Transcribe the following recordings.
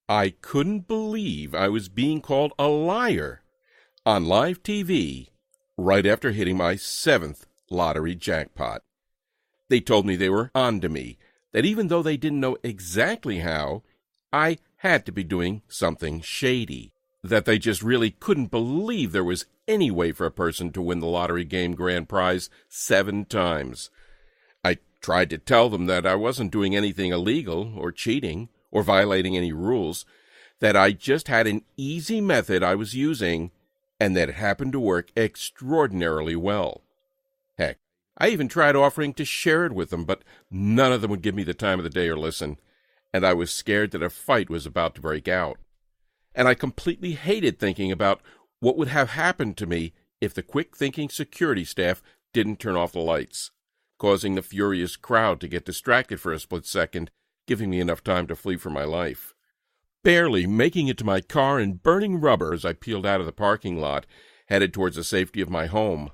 I couldn't believe I was being called a liar on live TV right after hitting my 7th lottery jackpot. They told me they were on to me, that even though they didn't know exactly how, I had to be doing something shady, that they just really couldn't believe there was any way for a person to win the lottery game grand prize 7 times. I tried to tell them that I wasn't doing anything illegal or cheating or violating any rules, that I just had an easy method I was using, and that it happened to work extraordinarily well. Heck, I even tried offering to share it with them, but none of them would give me the time of the day or listen, and I was scared that a fight was about to break out. And I completely hated thinking about what would have happened to me if the quick-thinking security staff didn't turn off the lights, causing the furious crowd to get distracted for a split second, giving me enough time to flee for my life. Barely making it to my car and burning rubber as I peeled out of the parking lot, headed towards the safety of my home.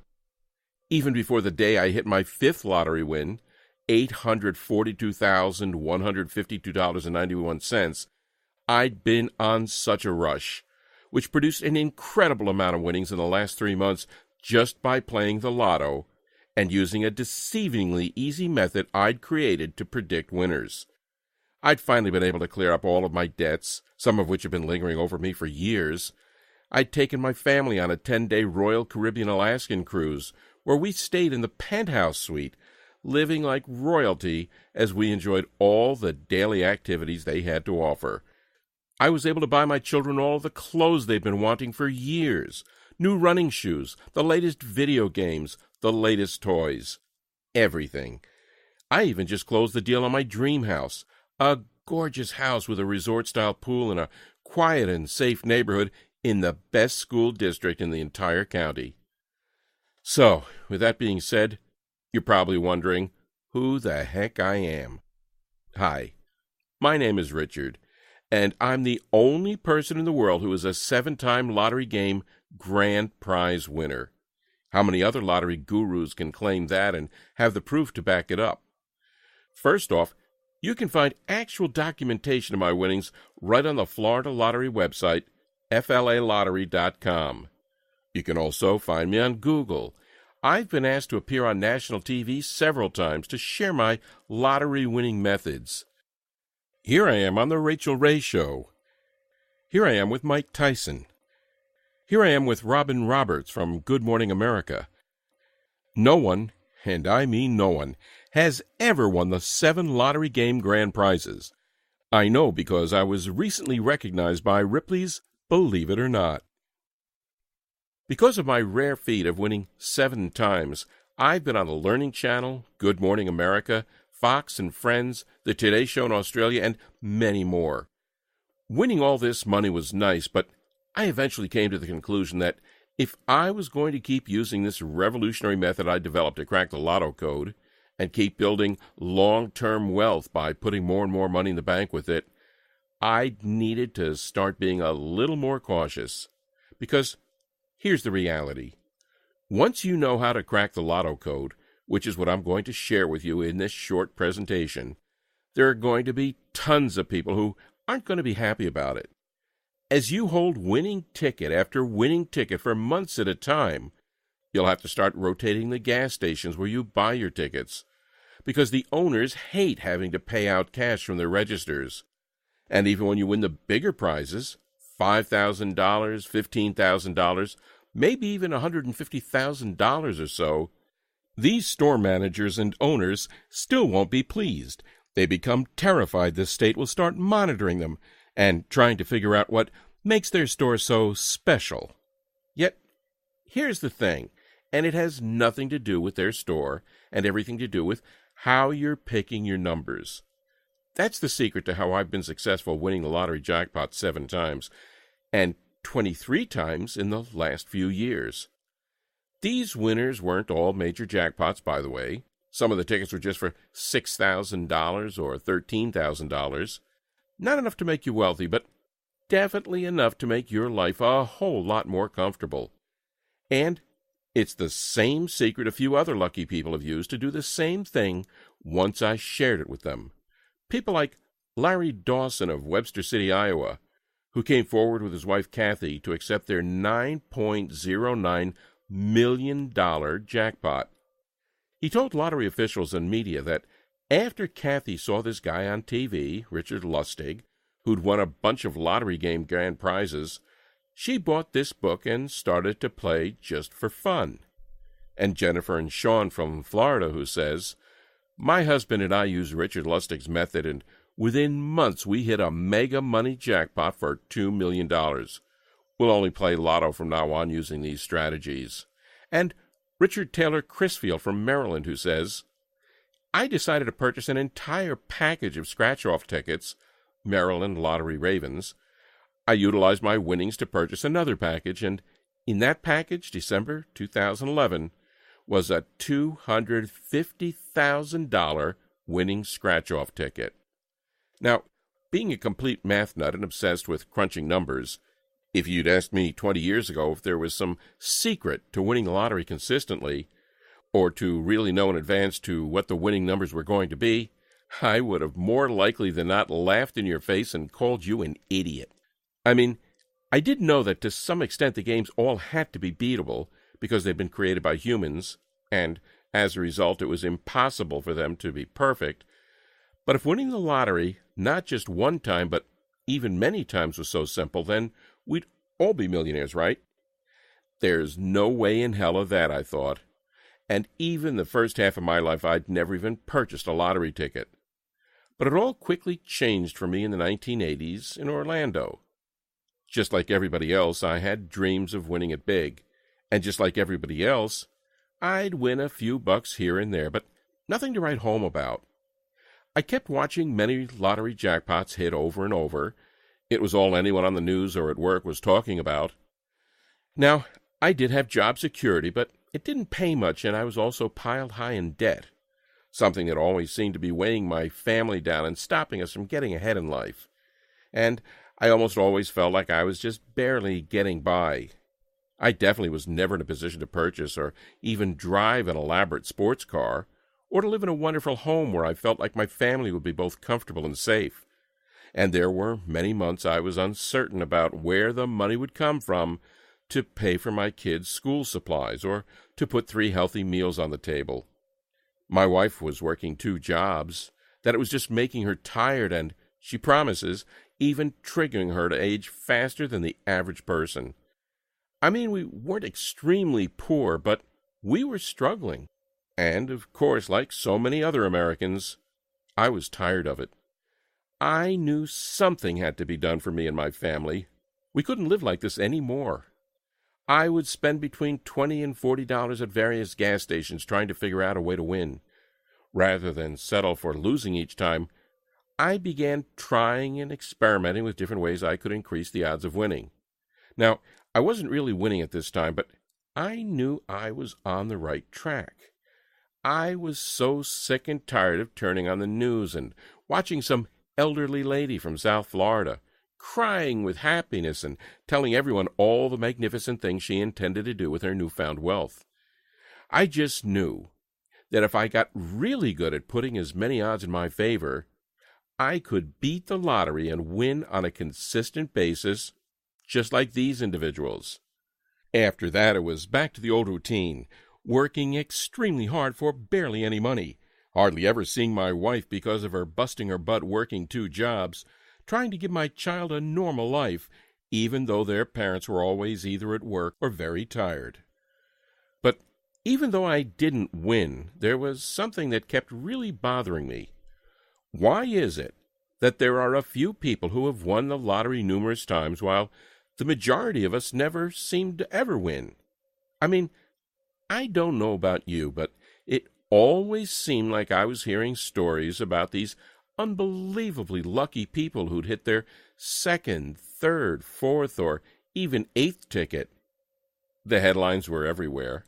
Even before the day I hit my 5th lottery win, $842,152.91, I'd been on such a rush, which produced an incredible amount of winnings in the last 3 months just by playing the lotto and using a deceivingly easy method I'd created to predict winners. I'd finally been able to clear up all of my debts, some of which had been lingering over me for years. I'd taken my family on a 10-day Royal Caribbean Alaskan cruise, where we stayed in the penthouse suite, living like royalty as we enjoyed all the daily activities they had to offer. I was able to buy my children all the clothes they'd been wanting for years, new running shoes, the latest video games, the latest toys, everything. I even just closed the deal on my dream house, a gorgeous house with a resort-style pool in a quiet and safe neighborhood in the best school district in the entire county. So, with that being said, you're probably wondering who the heck I am. Hi, my name is Richard, and I'm the only person in the world who is a 7-time lottery game grand prize winner. How many other lottery gurus can claim that and have the proof to back it up? First off, you can find actual documentation of my winnings right on the Florida Lottery website, flalottery.com. You can also find me on Google. I've been asked to appear on national TV several times to share my lottery-winning methods. Here I am on The Rachel Ray Show. Here I am with Mike Tyson. Here I am with Robin Roberts from Good Morning America. No one, and I mean no one, has ever won the 7 lottery game grand prizes. I know because I was recently recognized by Ripley's Believe It or Not. Because of my rare feat of winning 7 times, I've been on the Learning Channel, Good Morning America, Fox and Friends, The Today Show in Australia, and many more. Winning all this money was nice, but I eventually came to the conclusion that if I was going to keep using this revolutionary method I developed to crack the lotto code, and keep building long-term wealth by putting more and more money in the bank with it, I needed to start being a little more cautious. Because here's the reality. Once you know how to crack the lotto code, which is what I'm going to share with you in this short presentation, there are going to be tons of people who aren't going to be happy about it. As you hold winning ticket after winning ticket for months at a time, you'll have to start rotating the gas stations where you buy your tickets, because the owners hate having to pay out cash from their registers. And even when you win the bigger prizes, $5,000, $15,000, maybe even $150,000 or so, these store managers and owners still won't be pleased. They become terrified the state will start monitoring them and trying to figure out what makes their store so special. Yet, here's the thing, and it has nothing to do with their store and everything to do with how you're picking your numbers. That's the secret to how I've been successful winning the lottery jackpot 7 times, and 23 times in the last few years. These winners weren't all major jackpots, by the way. Some of the tickets were just for $6,000 or $13,000. Not enough to make you wealthy, but definitely enough to make your life a whole lot more comfortable. And it's the same secret a few other lucky people have used to do the same thing once I shared it with them. People like Larry Dawson of Webster City, Iowa, who came forward with his wife Kathy to accept their $9.09 million jackpot. He told lottery officials and media that after Kathy saw this guy on TV, Richard Lustig, who'd won a bunch of lottery game grand prizes, she bought this book and started to play just for fun. And Jennifer and Sean from Florida, who says, "My husband and I used Richard Lustig's method, and within months we hit a mega money jackpot for $2 million. We'll only play lotto from now on using these strategies." And Richard Taylor Crisfield from Maryland, who says, "I decided to purchase an entire package of scratch-off tickets, Maryland Lottery Ravens. I utilized my winnings to purchase another package, and in that package, December 2011, was a $250,000 winning scratch-off ticket." Now, being a complete math nut and obsessed with crunching numbers, if you'd asked me 20 years ago if there was some secret to winning the lottery consistently, or to really know in advance to what the winning numbers were going to be, I would have more likely than not laughed in your face and called you an idiot. I mean, I did know that to some extent the games all had to be beatable because they'd been created by humans, and as a result it was impossible for them to be perfect. But if winning the lottery, not just one time, but even many times was so simple, then we'd all be millionaires, right? There's no way in hell of that, I thought. And even the first half of my life, I'd never even purchased a lottery ticket. But it all quickly changed for me in the 1980s in Orlando. Just like everybody else, I had dreams of winning it big. And just like everybody else, I'd win a few bucks here and there, but nothing to write home about. I kept watching many lottery jackpots hit over and over. It was all anyone on the news or at work was talking about. Now, I did have job security, but it didn't pay much, and I was also piled high in debt, something that always seemed to be weighing my family down and stopping us from getting ahead in life. And I almost always felt like I was just barely getting by. I definitely was never in a position to purchase or even drive an elaborate sports car, or to live in a wonderful home where I felt like my family would be both comfortable and safe. And there were many months I was uncertain about where the money would come from to pay for my kids' school supplies or to put 3 healthy meals on the table. My wife was working 2 jobs, that it was just making her tired and, she promises, even triggering her to age faster than the average person. I mean, we weren't extremely poor, but we were struggling. And, of course, like so many other Americans, I was tired of it. I knew something had to be done for me and my family. We couldn't live like this anymore. I would spend between $20 and $40 at various gas stations trying to figure out a way to win. Rather than settle for losing each time, I began trying and experimenting with different ways I could increase the odds of winning. Now, I wasn't really winning at this time, but I knew I was on the right track. I was so sick and tired of turning on the news and watching some elderly lady from South Florida crying with happiness and telling everyone all the magnificent things she intended to do with her newfound wealth. I just knew that if I got really good at putting as many odds in my favor, I could beat the lottery and win on a consistent basis, just like these individuals. After that, it was back to the old routine, working extremely hard for barely any money, hardly ever seeing my wife because of her busting her butt working 2 jobs, trying to give my child a normal life, even though their parents were always either at work or very tired. But even though I didn't win, there was something that kept really bothering me. Why is it that there are a few people who have won the lottery numerous times while the majority of us never seem to ever win? I mean, I don't know about you, but it always seemed like I was hearing stories about these unbelievably lucky people who'd hit their 2nd, 3rd, 4th, or even 8th ticket. The headlines were everywhere.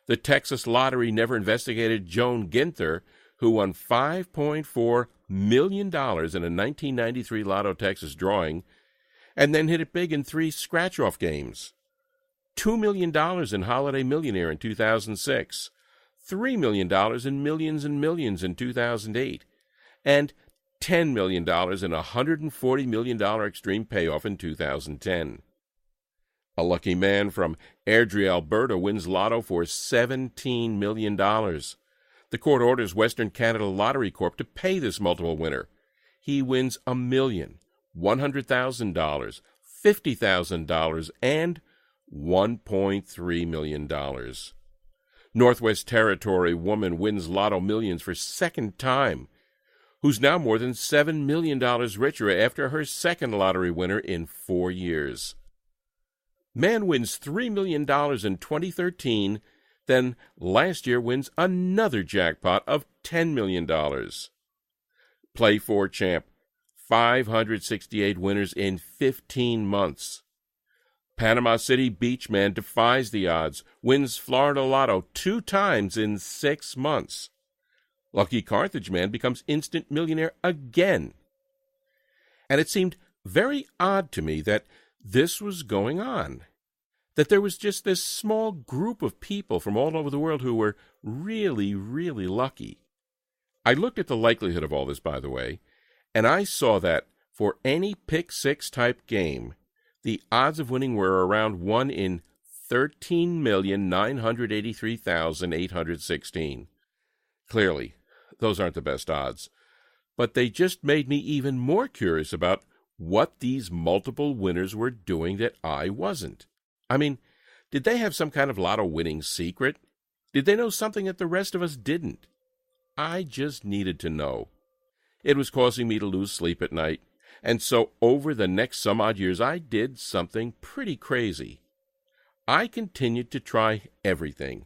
The Texas Lottery never investigated Joan Ginther, who won $5.4 million in a 1993 Lotto Texas drawing, and then hit it big in 3 scratch-off games. $2 million in Holiday Millionaire in 2006, $3 million in Millions and Millions in 2008, and $10 million and a $140 million extreme payoff in 2010. A lucky man from Airdrie, Alberta wins Lotto for $17 million. The court orders Western Canada Lottery Corp to pay this multiple winner. He wins $1 million, $100,000, $50,000, and $1.3 million. Northwest Territory woman wins Lotto Millions for second time, who's now more than $7 million richer after her second lottery winner in 4 years. Man wins $3 million in 2013, then last year wins another jackpot of $10 million. Play 4 champ, 568 winners in 15 months. Panama City Beach man defies the odds, wins Florida Lotto 2 times in 6 months. Lucky Carthage man becomes instant millionaire again. And it seemed very odd to me that this was going on, that there was just this small group of people from all over the world who were really, really lucky. I looked at the likelihood of all this, by the way, and I saw that for any pick-6 type game, the odds of winning were around 1 in 13,983,816. Clearly, those aren't the best odds, but they just made me even more curious about what these multiple winners were doing that I wasn't. I mean, did they have some kind of lotto winning secret? Did they know something that the rest of us didn't? I just needed to know. It was causing me to lose sleep at night, and so over the next some odd years I did something pretty crazy. I continued to try everything.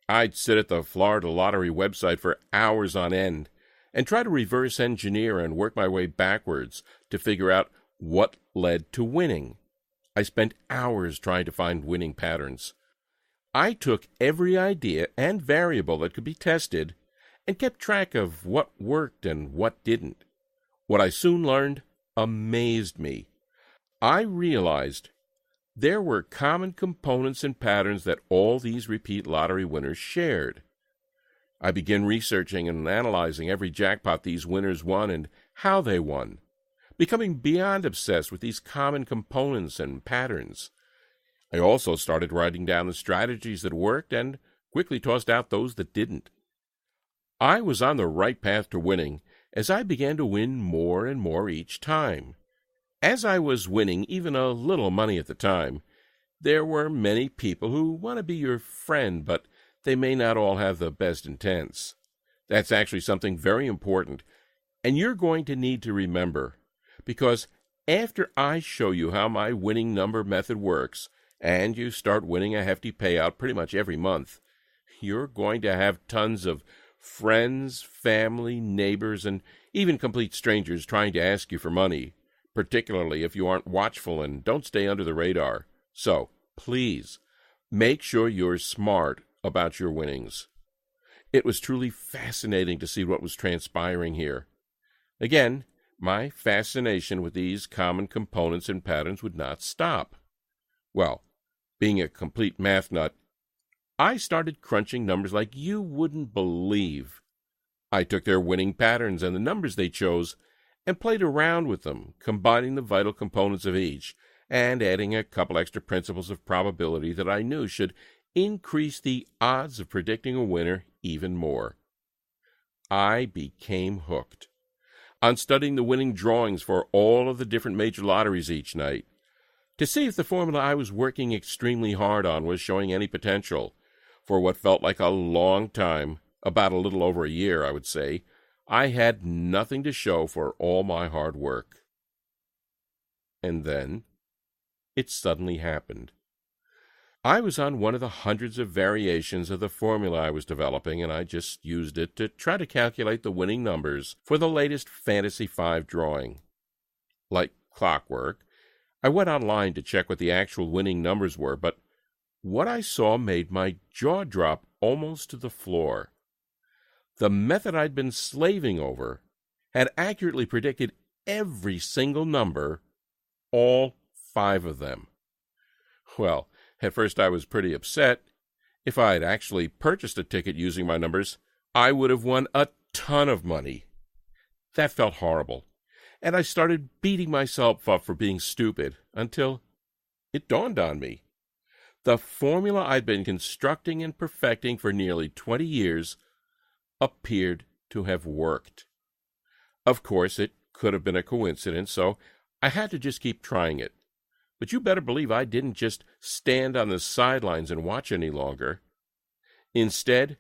I'd sit at the Florida Lottery website for hours on end and try to reverse engineer and work my way backwards to figure out what led to winning. I spent hours trying to find winning patterns. I took every idea and variable that could be tested and kept track of what worked and what didn't. What I soon learned amazed me. I realized there were common components and patterns that all these repeat lottery winners shared. I began researching and analyzing every jackpot these winners won and how they won, becoming beyond obsessed with these common components and patterns. I also started writing down the strategies that worked and quickly tossed out those that didn't. I was on the right path to winning as I began to win more and more each time. As I was winning even a little money at the time, there were many people who want to be your friend, but they may not all have the best intents. That's actually something very important, and you're going to need to remember, because after I show you how my winning number method works, and you start winning a hefty payout pretty much every month, you're going to have tons of friends, family, neighbors, and even complete strangers trying to ask you for money, particularly if you aren't watchful and don't stay under the radar. So, please, make sure you're smart about your winnings. It was truly fascinating to see what was transpiring here. Again, my fascination with these common components and patterns would not stop. Well, being a complete math nut, I started crunching numbers like you wouldn't believe. I took their winning patterns and the numbers they chose and played around with them, combining the vital components of each and adding a couple extra principles of probability that I knew should increase the odds of predicting a winner even more. I became hooked on studying the winning drawings for all of the different major lotteries each night to see if the formula I was working extremely hard on was showing any potential. For what felt like a long time, about a little over a year, I would say, I had nothing to show for all my hard work. And then it suddenly happened. I was on one of the hundreds of variations of the formula I was developing, and I just used it to try to calculate the winning numbers for the latest Fantasy 5 drawing. Like clockwork, I went online to check what the actual winning numbers were, but what I saw made my jaw drop almost to the floor. The method I'd been slaving over had accurately predicted every single number, all 5 of them. Well, at first I was pretty upset. If I had actually purchased a ticket using my numbers, I would have won a ton of money. That felt horrible, and I started beating myself up for being stupid until it dawned on me. The formula I'd been constructing and perfecting for nearly 20 years appeared to have worked. Of course, it could have been a coincidence, so I had to just keep trying it. But you better believe I didn't just stand on the sidelines and watch any longer. Instead,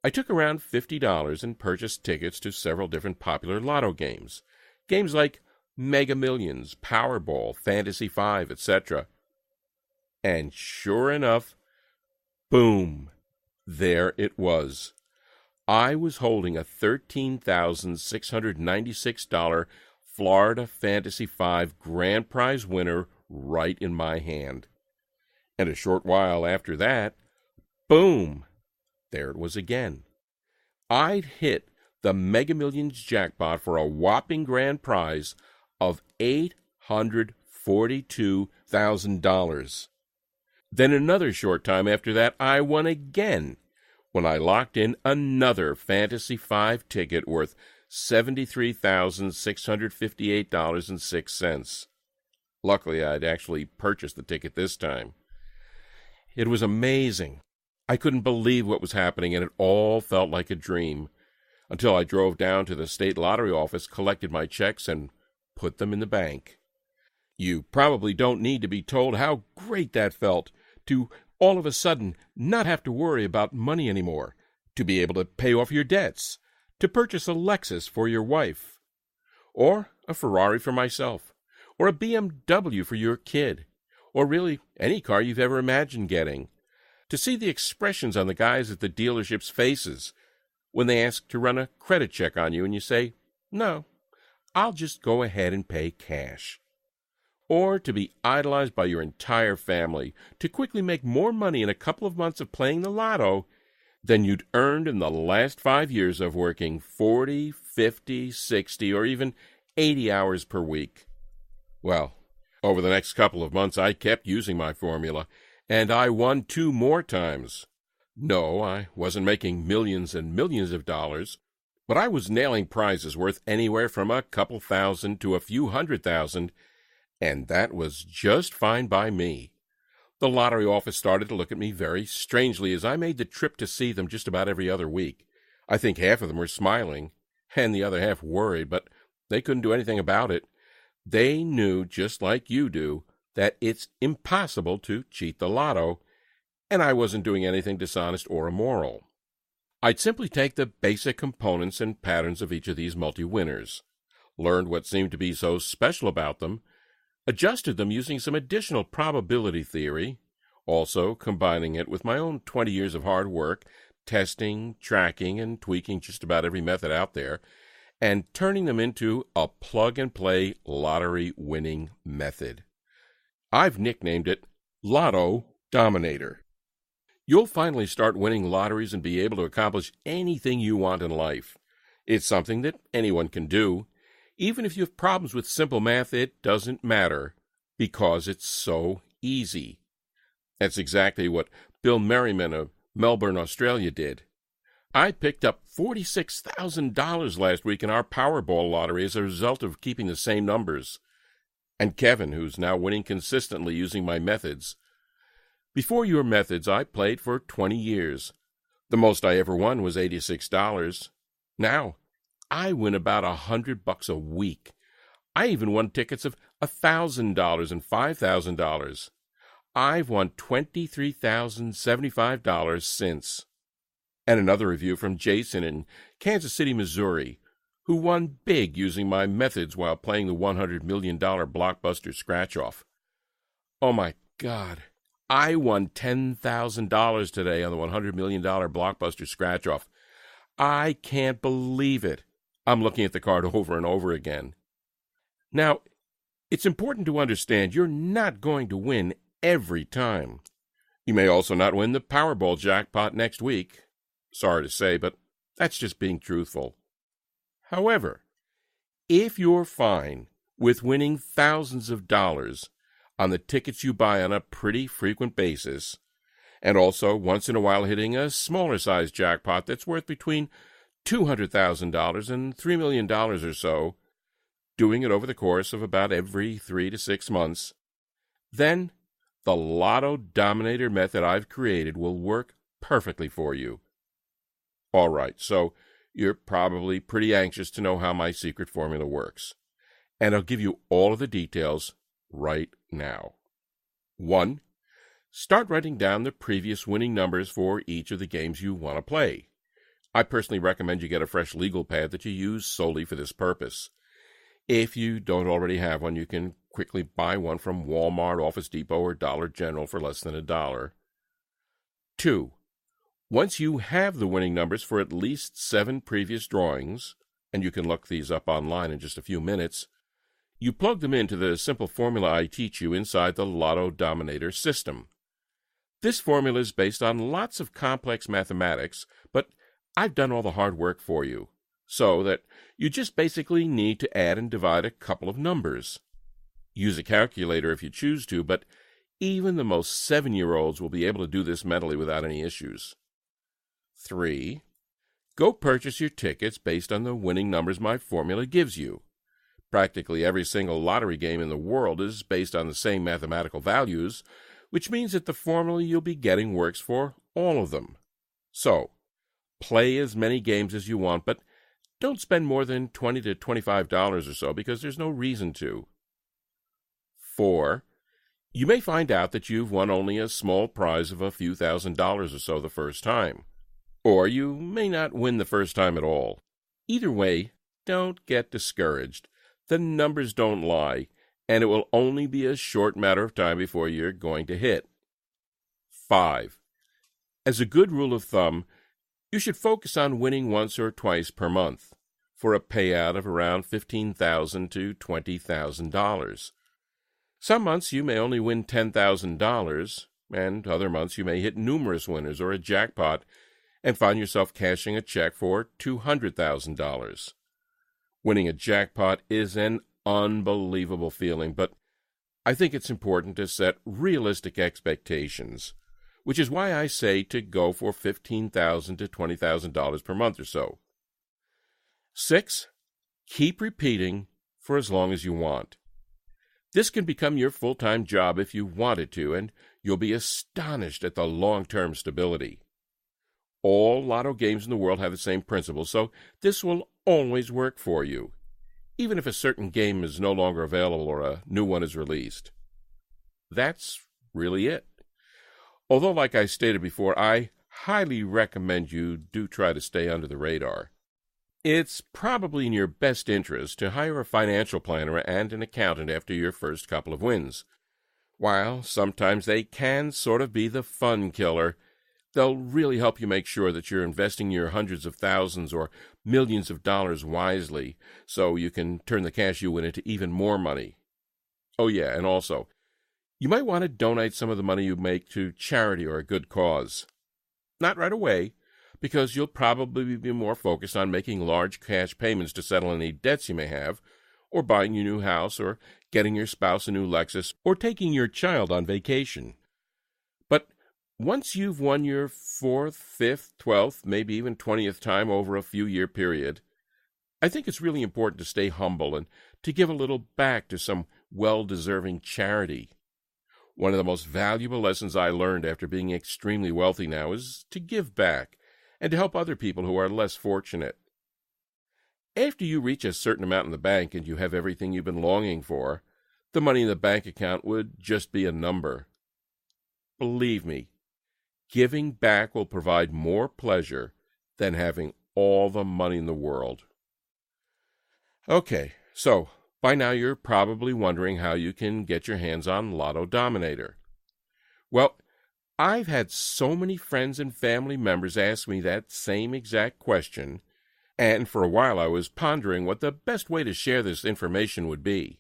I took around $50 and purchased tickets to several different popular lotto games. Games like Mega Millions, Powerball, Fantasy 5, etc. And sure enough, boom, there it was. I was holding a $13,696 Florida Fantasy 5 grand prize winner right in my hand. And a short while after that, boom, there it was again. I'd hit the Mega Millions jackpot for a whopping grand prize of $842,000. Then another short time after that, I won again when I locked in another Fantasy 5 ticket worth $73,658.06. Luckily, I'd actually purchased the ticket this time. It was amazing. I couldn't believe what was happening, and it all felt like a dream, until I drove down to the state lottery office, collected my checks, and put them in the bank. You probably don't need to be told how great that felt, to all of a sudden not have to worry about money anymore, to be able to pay off your debts, to purchase a Lexus for your wife, or a Ferrari for myself, or a BMW for your kid, or really any car you've ever imagined getting. To see the expressions on the guys at the dealership's faces when they ask to run a credit check on you and you say, "No, I'll just go ahead and pay cash." Or to be idolized by your entire family, to quickly make more money in a couple of months of playing the lotto than you'd earned in the last 5 years of working 40, 50, 60, or even 80 hours per week. Well, over the next couple of months I kept using my formula, and I won 2 more times. No, I wasn't making millions and millions of dollars, but I was nailing prizes worth anywhere from a couple thousand to a few $100,000, and that was just fine by me. The lottery office started to look at me very strangely as I made the trip to see them just about every other week. I think half of them were smiling, and the other half worried, but they couldn't do anything about it. They knew, just like you do, that it's impossible to cheat the lotto, and I wasn't doing anything dishonest or immoral. I'd simply take the basic components and patterns of each of these multi-winners, learned what seemed to be so special about them, adjusted them using some additional probability theory, also combining it with my own 20 years of hard work, testing, tracking, and tweaking just about every method out there, and turning them into a plug-and-play lottery winning method. I've nicknamed it Lotto Dominator. You'll finally start winning lotteries and be able to accomplish anything you want in life. It's something that anyone can do. Even if you have problems with simple math, it doesn't matter, because it's so easy. That's exactly what Bill Merriman of Melbourne, Australia did. I picked up $46,000 last week in our Powerball lottery as a result of keeping the same numbers. And Kevin, who's now winning consistently using my methods. Before your methods, I played for 20 years. The most I ever won was $86. Now, I win about $100 a week. I even won tickets of $1,000 and $5,000. I've won $23,075 since. And another review from Jason in Kansas City, Missouri, who won big using my methods while playing the $100 million blockbuster scratch-off. Oh my God, I won $10,000 today on the $100 million blockbuster scratch-off. I can't believe it. I'm looking at the card over and over again. Now, it's important to understand you're not going to win every time. You may also not win the Powerball jackpot next week. Sorry to say, but that's just being truthful. However, if you're fine with winning thousands of dollars on the tickets you buy on a pretty frequent basis, and also once in a while hitting a smaller size jackpot that's worth between $200,000 and $3 million or so, doing it over the course of about every 3 to 6 months, then the Lotto Dominator method I've created will work perfectly for you. All right, so you're probably pretty anxious to know how my secret formula works, and I'll give you all of the details right now. 1. Start writing down the previous winning numbers for each of the games you want to play. I personally recommend you get a fresh legal pad that you use solely for this purpose. If you don't already have one, you can quickly buy one from Walmart, Office Depot, or Dollar General for less than $1. 2. Once you have the winning numbers for at least 7 previous drawings, and you can look these up online in just a few minutes, you plug them into the simple formula I teach you inside the Lotto Dominator system. This formula is based on lots of complex mathematics, but I've done all the hard work for you, so that you just basically need to add and divide a couple of numbers. Use a calculator if you choose to, but even the most 7-year-olds will be able to do this mentally without any issues. 3. Go purchase your tickets based on the winning numbers my formula gives you. Practically every single lottery game in the world is based on the same mathematical values, which means that the formula you'll be getting works for all of them. So, play as many games as you want, but don't spend more than $20 to $25 or so, because there's no reason to. 4. You may find out that you've won only a small prize of a few $1,000s or so the first time. Or you may not win the first time at all. Either way, don't get discouraged. The numbers don't lie, and it will only be a short matter of time before you're going to hit. 5. As a good rule of thumb, you should focus on winning once or twice per month, for a payout of around $15,000 to $20,000. Some months you may only win $10,000, and other months you may hit numerous winners or a jackpot and find yourself cashing a check for $200,000. Winning a jackpot is an unbelievable feeling, but I think it's important to set realistic expectations, which is why I say to go for $15,000 to $20,000 per month or so. 6. Keep repeating for as long as you want. This can become your full-time job if you want it to, and you'll be astonished at the long-term stability. All lotto games in the world have the same principle, so this will always work for you, even if a certain game is no longer available or a new one is released. That's really it. Although, like I stated before, I highly recommend you do try to stay under the radar. It's probably in your best interest to hire a financial planner and an accountant after your first couple of wins. While sometimes they can sort of be the fun killer, they'll really help you make sure that you're investing your hundreds of thousands or millions of dollars wisely, so you can turn the cash you win into even more money. Oh yeah, and also, you might want to donate some of the money you make to charity or a good cause. Not right away, because you'll probably be more focused on making large cash payments to settle any debts you may have, or buying your new house, or getting your spouse a new Lexus, or taking your child on vacation. But once you've won your 4th, 5th, 12th, maybe even 20th time over a few-year period, I think it's really important to stay humble and to give a little back to some well-deserving charity. One of the most valuable lessons I learned after being extremely wealthy now is to give back and to help other people who are less fortunate. After you reach a certain amount in the bank and you have everything you've been longing for, the money in the bank account would just be a number. Believe me, giving back will provide more pleasure than having all the money in the world. Okay, so by now you're probably wondering how you can get your hands on Lotto Dominator. Well, I've had so many friends and family members ask me that same exact question, and for a while I was pondering what the best way to share this information would be.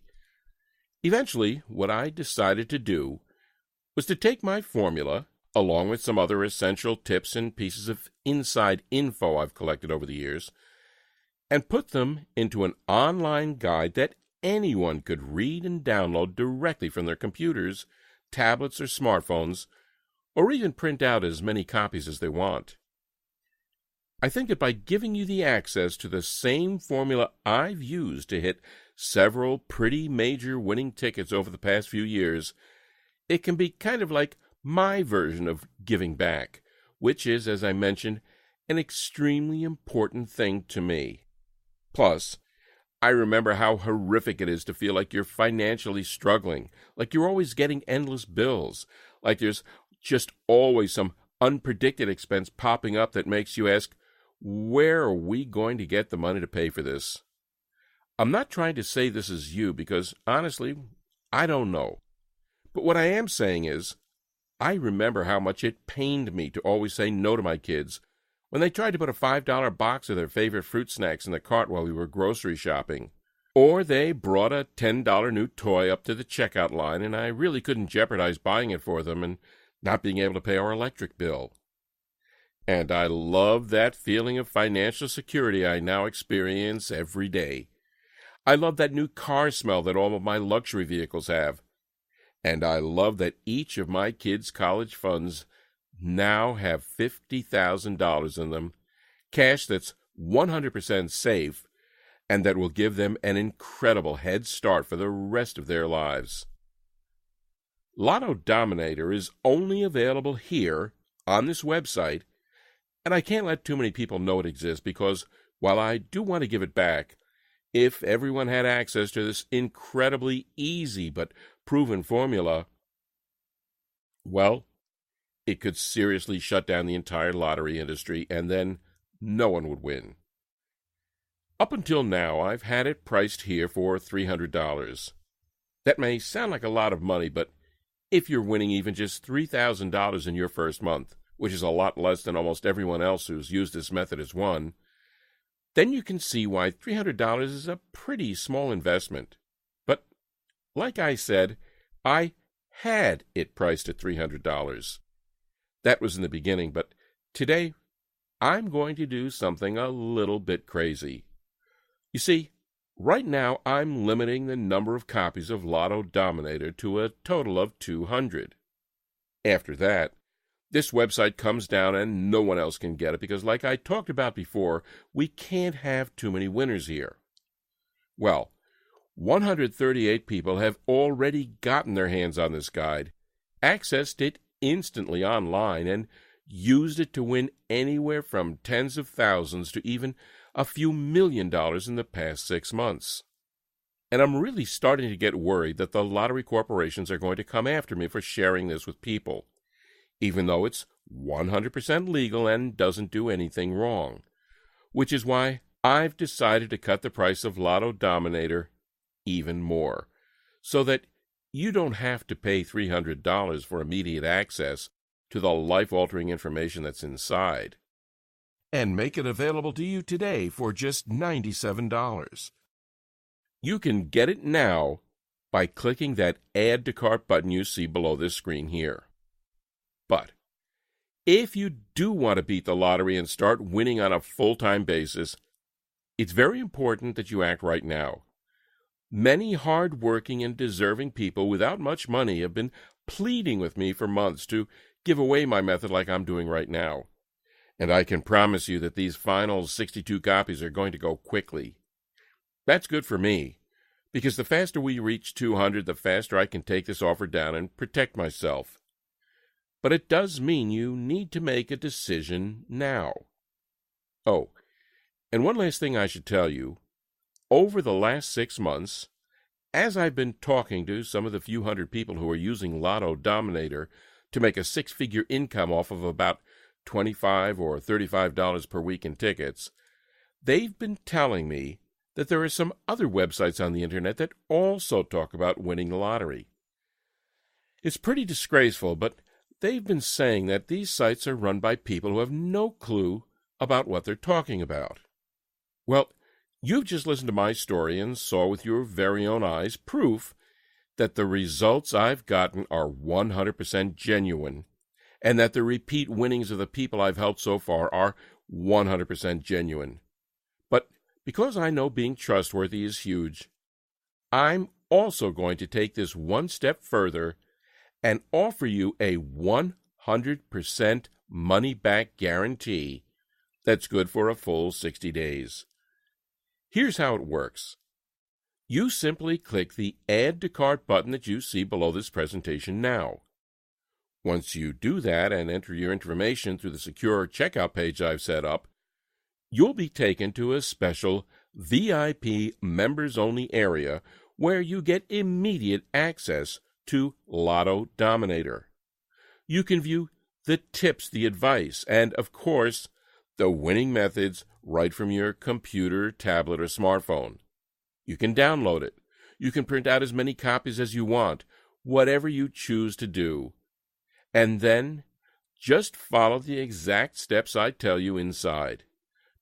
Eventually, what I decided to do was to take my formula, along with some other essential tips and pieces of inside info I've collected over the years, and put them into an online guide that anyone could read and download directly from their computers, tablets, or smartphones, or even print out as many copies as they want. I think that by giving you the access to the same formula I've used to hit several pretty major winning tickets over the past few years, it can be kind of like my version of giving back, which is, as I mentioned, an extremely important thing to me. Plus, I remember how horrific it is to feel like you're financially struggling, like you're always getting endless bills, like there's just always some unpredicted expense popping up that makes you ask, where are we going to get the money to pay for this? I'm not trying to say this is you because, honestly, I don't know. But what I am saying is, I remember how much it pained me to always say no to my kids when they tried to put a $5 box of their favorite fruit snacks in the cart while we were grocery shopping. Or they brought a $10 new toy up to the checkout line and I really couldn't jeopardize buying it for them and not being able to pay our electric bill. And I love that feeling of financial security I now experience every day. I love that new car smell that all of my luxury vehicles have. And I love that each of my kids' college funds now have $50,000 in them, cash that's 100% safe, and that will give them an incredible head start for the rest of their lives. Lotto Dominator is only available here on this website, and I can't let too many people know it exists because, while I do want to give it back, if everyone had access to this incredibly easy but proven formula, well, it could seriously shut down the entire lottery industry, and then no one would win. Up until now, I've had it priced here for $300. That may sound like a lot of money, but if you're winning even just $3,000 in your first month, which is a lot less than almost everyone else who's used this method has won, then you can see why $300 is a pretty small investment. But, like I said, I had it priced at $300. That was in the beginning, but today I'm going to do something a little bit crazy. You see, right now I'm limiting the number of copies of Lotto Dominator to a total of 200. After that, this website comes down and no one else can get it because, like I talked about before, we can't have too many winners here. Well, 138 people have already gotten their hands on this guide, accessed it instantly online, and used it to win anywhere from tens of thousands to even a few $1 million in the past 6 months. And I'm really starting to get worried that the lottery corporations are going to come after me for sharing this with people, even though it's 100% legal and doesn't do anything wrong, which is why I've decided to cut the price of Lotto Dominator even more, so that you don't have to pay $300 for immediate access to the life-altering information that's inside. And make it available to you today for just $97. You can get it now by clicking that Add to Cart button you see below this screen here. But if you do want to beat the lottery and start winning on a full-time basis, it's very important that you act right now. Many hard-working and deserving people without much money have been pleading with me for months to give away my method like I'm doing right now. And I can promise you that these final 62 copies are going to go quickly. That's good for me, because the faster we reach 200, the faster I can take this offer down and protect myself. But it does mean you need to make a decision now. Oh, and one last thing I should tell you. Over the last 6 months, as I've been talking to some of the few hundred people who are using Lotto Dominator to make a 6-figure income off of about $25 or $35 per week in tickets, they've been telling me that there are some other websites on the internet that also talk about winning the lottery. It's pretty disgraceful, but they've been saying that these sites are run by people who have no clue about what they're talking about. Well, you've just listened to my story and saw with your very own eyes proof that the results I've gotten are 100% genuine, and that the repeat winnings of the people I've helped so far are 100% genuine. But because I know being trustworthy is huge, I'm also going to take this one step further and offer you a 100% money-back guarantee that's good for a full 60 days. Here's how it works. You simply click the Add to Cart button that you see below this presentation now. Once you do that and enter your information through the secure checkout page I've set up, you'll be taken to a special VIP members-only area where you get immediate access to Lotto Dominator. You can view the tips, the advice, and, of course, the winning methods right from your computer, tablet, or smartphone. You can download it. You can print out as many copies as you want, whatever you choose to do. And then, just follow the exact steps I tell you inside.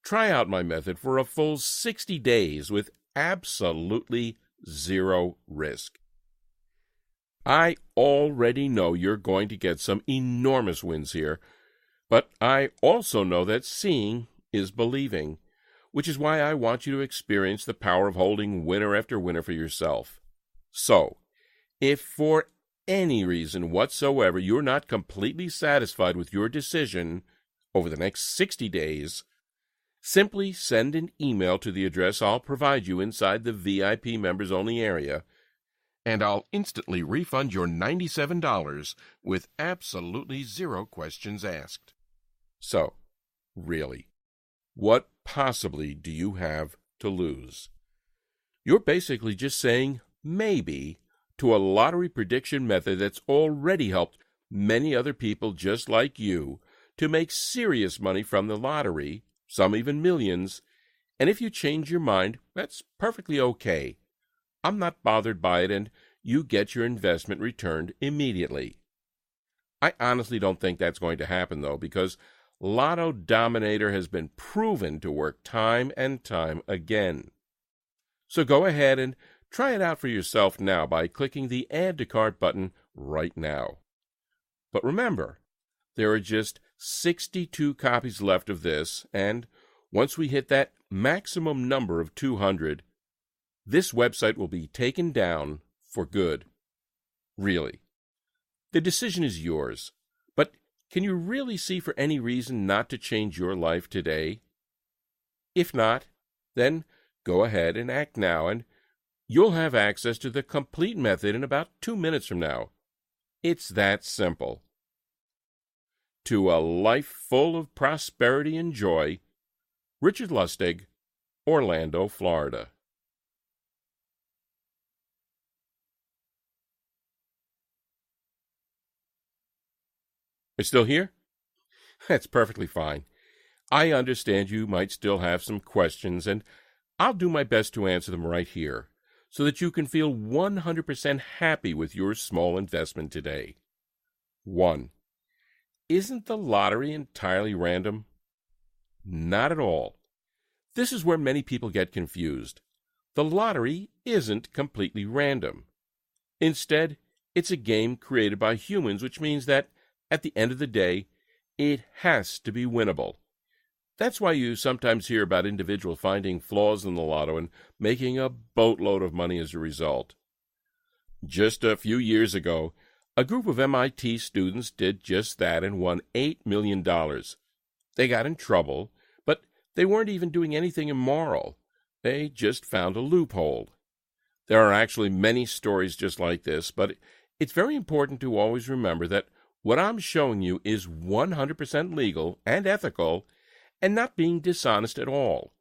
Try out my method for a full 60 days with absolutely zero risk. I already know you're going to get some enormous wins here, but I also know that seeing is believing, which is why I want you to experience the power of holding winner after winner for yourself. So, if for any reason whatsoever you're not completely satisfied with your decision over the next 60 days, simply send an email to the address I'll provide you inside the VIP members-only area, and I'll instantly refund your $97 with absolutely zero questions asked. So, really, what possibly do you have to lose? You're basically just saying maybe to a lottery prediction method that's already helped many other people just like you to make serious money from the lottery, some even millions, and if you change your mind, that's perfectly okay. I'm not bothered by it, and you get your investment returned immediately. I honestly don't think that's going to happen, though, because Lotto Dominator has been proven to work time and time again. So go ahead and try it out for yourself now by clicking the Add to Cart button right now. But remember, there are just 62 copies left of this, and once we hit that maximum number of 200, this website will be taken down for good. Really. The decision is yours, but can you really see for any reason not to change your life today? If not, then go ahead and act now, and you'll have access to the complete method in about 2 minutes from now. It's that simple. To a life full of prosperity and joy, Richard Lustig, Orlando, Florida. You're still here? That's perfectly fine. I understand you might still have some questions, and I'll do my best to answer them right here, so that you can feel 100% happy with your small investment today. 1. Isn't the lottery entirely random? Not at all. This is where many people get confused. The lottery isn't completely random. Instead, it's a game created by humans, which means that, at the end of the day, it has to be winnable. That's why you sometimes hear about individuals finding flaws in the lotto and making a boatload of money as a result. Just a few years ago, a group of MIT students did just that and won $8 million. They got in trouble, but they weren't even doing anything immoral. They just found a loophole. There are actually many stories just like this, but it's very important to always remember that what I'm showing you is 100% legal and ethical and not being dishonest at all.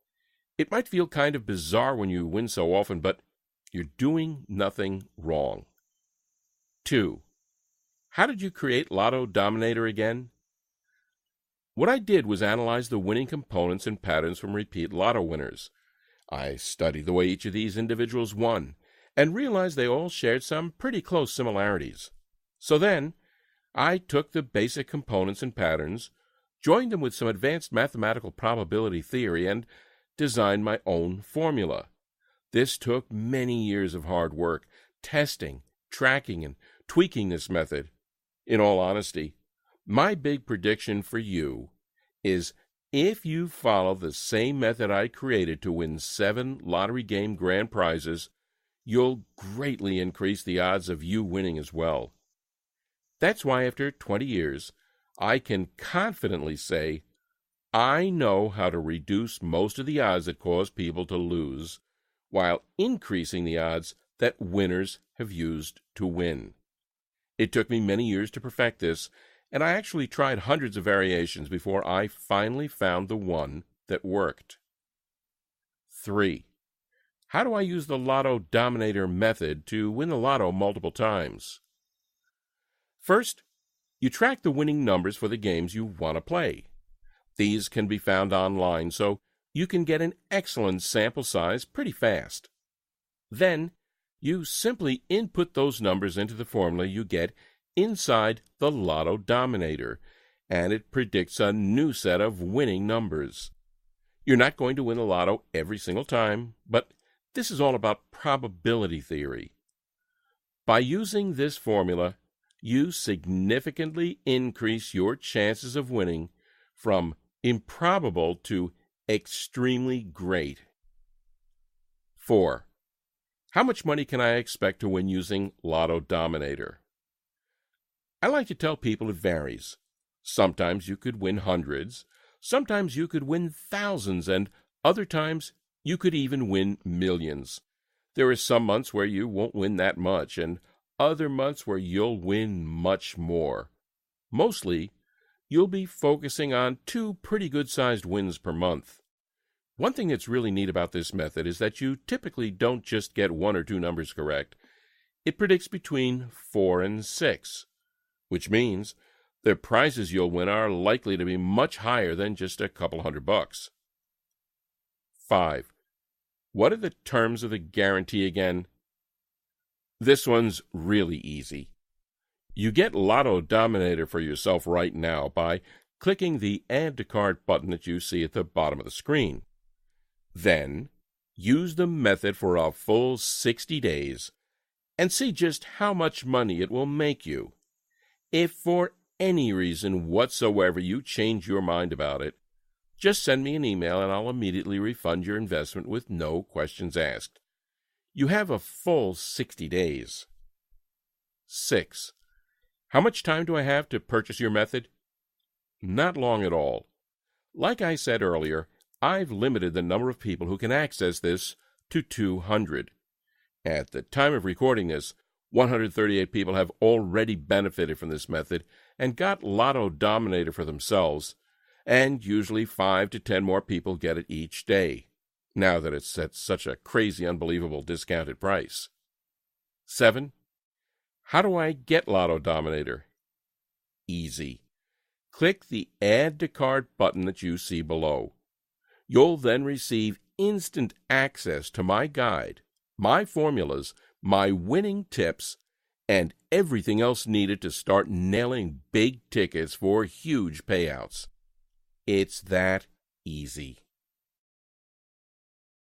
It might feel kind of bizarre when you win so often, but you're doing nothing wrong. 2. How did you create Lotto Dominator again? What I did was analyze the winning components and patterns from repeat lotto winners. I studied the way each of these individuals won and realized they all shared some pretty close similarities. So then, I took the basic components and patterns, joined them with some advanced mathematical probability theory, and designed my own formula. This took many years of hard work, testing, tracking, and tweaking this method. In all honesty, my big prediction for you is if you follow the same method I created to win 7 lottery game grand prizes, you'll greatly increase the odds of you winning as well. That's why after 20 years, I can confidently say I know how to reduce most of the odds that cause people to lose, while increasing the odds that winners have used to win. It took me many years to perfect this, and I actually tried hundreds of variations before I finally found the one that worked. 3. How do I use the Lotto Dominator method to win the lotto multiple times? First, you track the winning numbers for the games you want to play. These can be found online, so you can get an excellent sample size pretty fast. Then, you simply input those numbers into the formula you get inside the Lotto Dominator, and it predicts a new set of winning numbers. You're not going to win the lotto every single time, but this is all about probability theory. By using this formula, you significantly increase your chances of winning from improbable to extremely great. 4. How much money can I expect to win using Lotto Dominator? I like to tell people it varies. Sometimes you could win hundreds, sometimes you could win thousands, and other times you could even win millions. There are some months where you won't win that much, and other months where you'll win much more. Mostly, you'll be focusing on 2 pretty good-sized wins per month. One thing that's really neat about this method is that you typically don't just get 1 or 2 numbers correct. It predicts between 4 and 6, which means the prizes you'll win are likely to be much higher than just a couple $100. 5. What are the terms of the guarantee again? This one's really easy. You get Lotto Dominator for yourself right now by clicking the Add to Cart button that you see at the bottom of the screen. Then, use the method for a full 60 days and see just how much money it will make you. If for any reason whatsoever you change your mind about it, just send me an email and I'll immediately refund your investment with no questions asked. You have a full 60 days. 6. How much time do I have to purchase your method? Not long at all. Like I said earlier, I've limited the number of people who can access this to 200. At the time of recording this, 138 people have already benefited from this method and got Lotto Dominator for themselves, and usually 5 to 10 more people get it each day, now that it's at such a crazy, unbelievable discounted price. 7. How do I get Lotto Dominator? Easy. Click the Add to Cart button that you see below. You'll then receive instant access to my guide, my formulas, my winning tips, and everything else needed to start nailing big tickets for huge payouts. It's that easy.